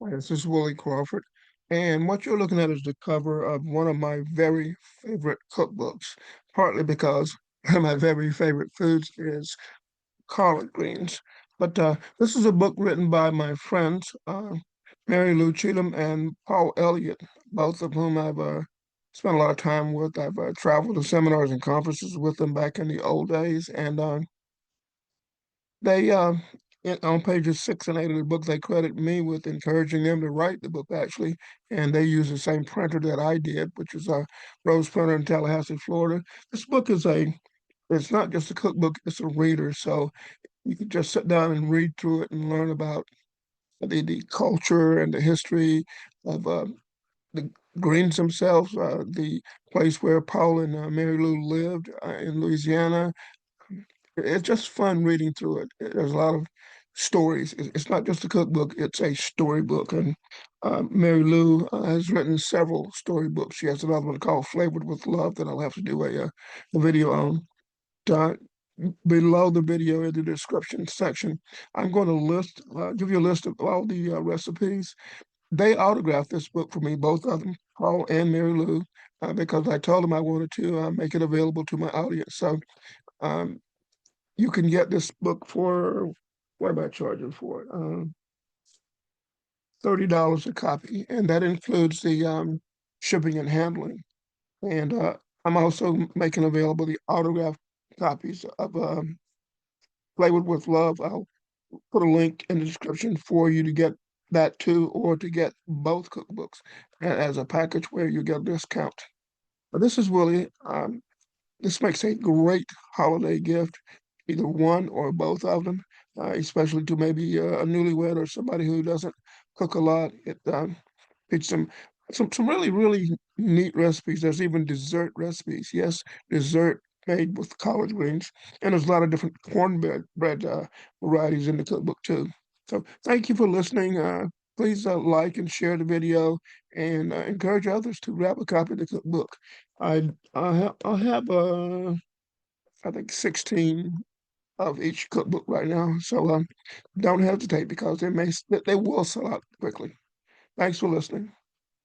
Hi, this is Willie Crawford, and what you're looking at is the cover of one of my very favorite cookbooks, partly because one of my very favorite foods is collard greens. But this is a book written by my friends, Mary Lou Cheatham and Paul Elliott, both of whom I've spent a lot of time with. I've traveled to seminars and conferences with them back in the old days, and they on pages 6 and 8 of the book, they credit me with encouraging them to write the book actually, and they use the same printer that I did, which is a Rose printer in Tallahassee, Florida. This book is it's not just a cookbook; it's a reader, so you can just sit down and read through it and learn about the culture and the history of the Greens themselves, the place where Paul and Mary Lou lived in Louisiana. It's just fun reading through it. There's a lot of stories. It's not just a cookbook, it's a storybook. And Mary Lou has written several storybooks. She has another one called Flavored with Love that I'll have to do a video on. Uh, Below the video in the description section, I'm going to give you a list of all the recipes. They autographed this book for me, both of them, Paul and Mary Lou, because I told them I wanted to make it available to my audience. So um, you can get this book for what am I charging for it? $30 a copy, and that includes the shipping and handling. And I'm also making available the autographed copies of Flavored with Love. I'll put a link in the description for you to get that too, or to get both cookbooks as a package where you get a discount. But this is Willie. This makes a great holiday gift, either one or both of them, especially to maybe a newlywed or somebody who doesn't cook a lot. It's some really really neat recipes. There's even dessert recipes. Yes, dessert made with collard greens, and there's a lot of different cornbread bread varieties in the cookbook too. So thank you for listening. Please like and share the video, and encourage others to grab a copy of the cookbook. I have I think 16 of each cookbook right now. So don't hesitate because they will sell out quickly. Thanks for listening.